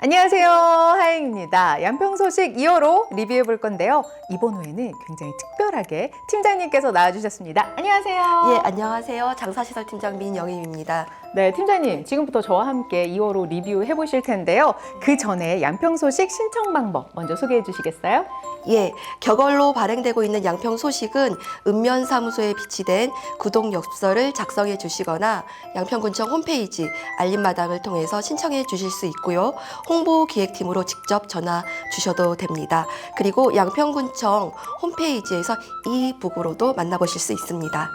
안녕하세요, 하영입니다. 양평 소식 2호로 리뷰해 볼 건데요. 이번 호에는 굉장히 특별하게 팀장님께서 나와주셨습니다. 안녕하세요. 예, 안녕하세요. 장사시설 팀장 민영임입니다. 네, 팀장님, 지금부터 저와 함께 2호로 리뷰해 보실 텐데요. 그 전에 양평 소식 신청 방법 먼저 소개해 주시겠어요? 예, 격언로 발행되고 있는 양평 소식은 읍면사무소에 비치된 구독 엽서를 작성해 주시거나 양평군청 홈페이지 알림마당을 통해서 신청해 주실 수 있고요. 홍보기획팀으로 직접 전화 주셔도 됩니다. 그리고 양평군청 홈페이지에서 이북으로도 만나보실 수 있습니다.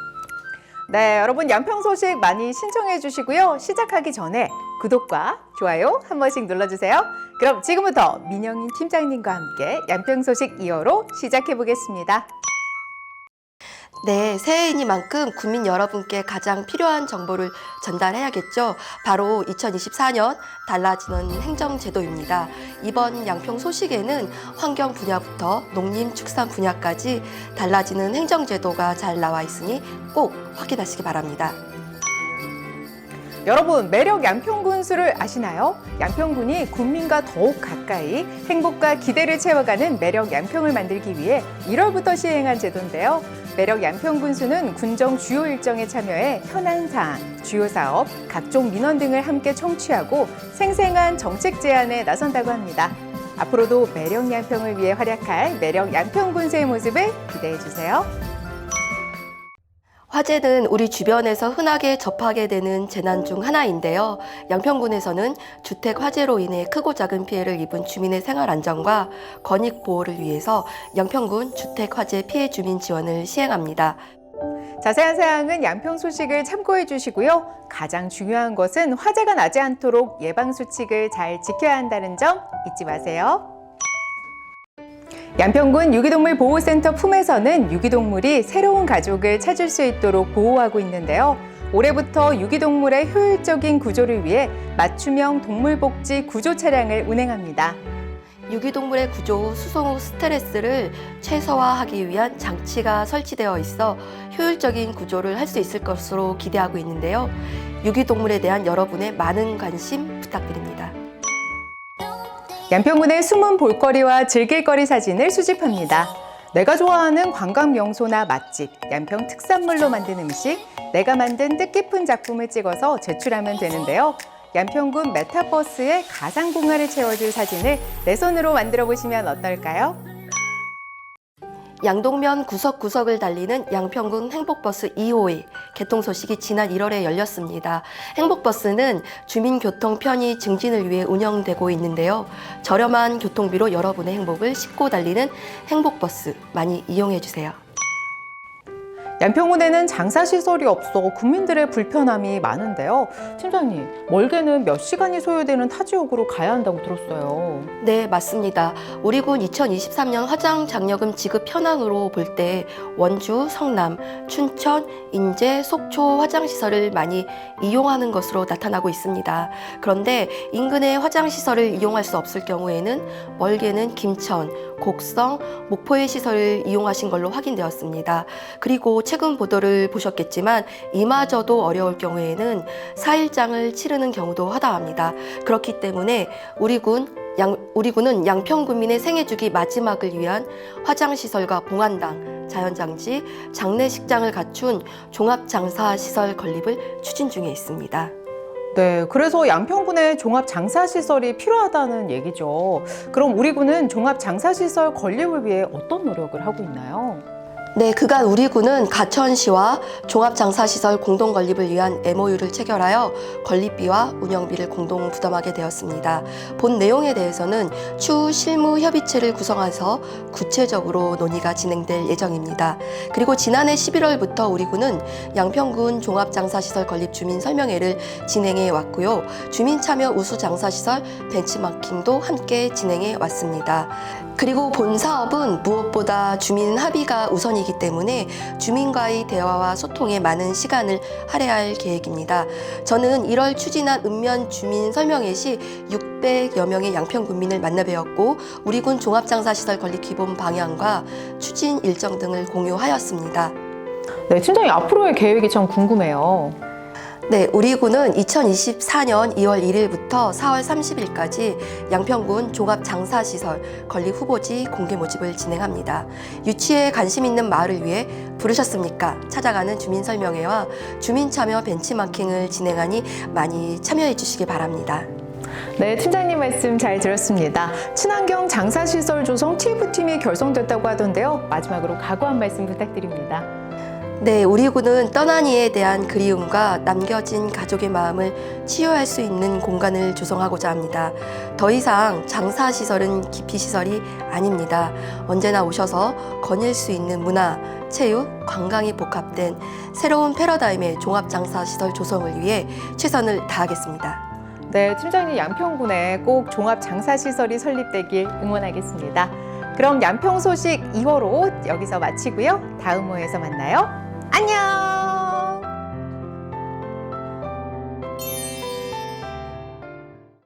네, 여러분 양평 소식 많이 신청해 주시고요. 시작하기 전에 구독과 좋아요 한 번씩 눌러주세요. 그럼 지금부터 민영인 팀장님과 함께 양평 소식 2호로 시작해 보겠습니다. 네, 새해이니만큼 국민 여러분께 가장 필요한 정보를 전달해야겠죠. 바로 2024년 달라지는 행정제도입니다. 이번 양평 소식에는 환경 분야부터 농림축산 분야까지 달라지는 행정제도가 잘 나와 있으니 꼭 확인하시기 바랍니다. 여러분, 매력 양평군수를 아시나요? 양평군이 국민과 더욱 가까이 행복과 기대를 채워가는 매력 양평을 만들기 위해 1월부터 시행한 제도인데요. 매력 양평군수는 군정 주요 일정에 참여해 현안 사항, 주요 사업, 각종 민원 등을 함께 청취하고 생생한 정책 제안에 나선다고 합니다. 앞으로도 매력 양평을 위해 활약할 매력 양평군수의 모습을 기대해 주세요. 화재는 우리 주변에서 흔하게 접하게 되는 재난 중 하나인데요. 양평군에서는 주택 화재로 인해 크고 작은 피해를 입은 주민의 생활 안전과 권익 보호를 위해서 양평군 주택 화재 피해 주민 지원을 시행합니다. 자세한 사항은 양평 소식을 참고해 주시고요. 가장 중요한 것은 화재가 나지 않도록 예방 수칙을 잘 지켜야 한다는 점 잊지 마세요. 양평군 유기동물 보호센터 품에서는 유기동물이 새로운 가족을 찾을 수 있도록 보호하고 있는데요. 올해부터 유기동물의 효율적인 구조를 위해 맞춤형 동물복지 구조 차량을 운행합니다. 유기동물의 구조 후 수송 후 스트레스를 최소화하기 위한 장치가 설치되어 있어 효율적인 구조를 할 수 있을 것으로 기대하고 있는데요. 유기동물에 대한 여러분의 많은 관심 부탁드립니다. 양평군의 숨은 볼거리와 즐길거리 사진을 수집합니다. 내가 좋아하는 관광 명소나 맛집, 양평 특산물로 만든 음식, 내가 만든 뜻깊은 작품을 찍어서 제출하면 되는데요. 양평군 메타버스에 가상공간을 채워줄 사진을 내 손으로 만들어 보시면 어떨까요? 양동면 구석구석을 달리는 양평군 행복버스 2호의 개통 소식이 지난 1월에 열렸습니다. 행복버스는 주민교통 편의 증진을 위해 운영되고 있는데요. 저렴한 교통비로 여러분의 행복을 싣고 달리는 행복버스 많이 이용해 주세요. 양평군에는 장사시설이 없어 국민들의 불편함이 많은데요. 팀장님, 멀게는 몇 시간이 소요되는 타 지역으로 가야 한다고 들었어요. 네, 맞습니다. 우리 군 2023년 화장 장려금 지급 현황으로 볼 때 원주, 성남, 춘천, 인제, 속초 화장시설을 많이 이용하는 것으로 나타나고 있습니다. 그런데 인근의 화장시설을 이용할 수 없을 경우에는 멀게는 김천, 곡성, 목포의 시설을 이용하신 걸로 확인되었습니다. 그리고 최근 보도를 보셨겠지만 이마저도 어려울 경우에는 4일장을 치르는 경우도 허다합니다. 그렇기 때문에 우리 군은 양평군민의 생애주기 마지막을 위한 화장시설과 봉안당, 자연장지, 장례식장을 갖춘 종합장사시설 건립을 추진 중에 있습니다. 네, 그래서 양평군에 종합장사시설이 필요하다는 얘기죠. 그럼 우리 군은 종합장사시설 건립을 위해 어떤 노력을 하고 있나요? 네, 그간 우리 군은 가천시와 종합장사시설 공동 건립을 위한 MOU를 체결하여 건립비와 운영비를 공동 부담하게 되었습니다. 본 내용에 대해서는 추후 실무 협의체를 구성해서 구체적으로 논의가 진행될 예정입니다. 그리고 지난해 11월부터 우리 군은 양평군 종합장사시설 건립 주민 설명회를 진행해 왔고요. 주민 참여 우수 장사시설 벤치마킹도 함께 진행해 왔습니다. 그리고 본 사업은 무엇보다 주민 합의가 우선이기 때문에 주민과의 대화와 소통에 많은 시간을 할애할 계획입니다. 저는 1월 추진한 읍면 주민 설명회 시 600여 명의 양평 군민을 만나 뵈었고 우리 군 종합장사시설 건립 기본 방향과 추진 일정 등을 공유하였습니다. 네, 팀장님 앞으로의 계획이 참 궁금해요. 네, 우리 군은 2024년 2월 1일부터 4월 30일까지 양평군 종합장사시설 건립 후보지 공개 모집을 진행합니다. 유치에 관심 있는 마을을 위해 부르셨습니까? 찾아가는 주민설명회와 주민참여 벤치마킹을 진행하니 많이 참여해 주시기 바랍니다. 네, 팀장님 말씀 잘 들었습니다. 친환경 장사시설 조성 TF팀이 결성됐다고 하던데요. 마지막으로 각오 한 말씀 부탁드립니다. 네, 우리 군은 떠난 이에 대한 그리움과 남겨진 가족의 마음을 치유할 수 있는 공간을 조성하고자 합니다. 더 이상 장사시설은 기피시설이 아닙니다. 언제나 오셔서 거닐 수 있는 문화, 체육, 관광이 복합된 새로운 패러다임의 종합장사시설 조성을 위해 최선을 다하겠습니다. 네, 팀장님 양평군에 꼭 종합장사시설이 설립되길 응원하겠습니다. 그럼 양평 소식 2호로 여기서 마치고요. 다음 호에서 만나요. 안녕!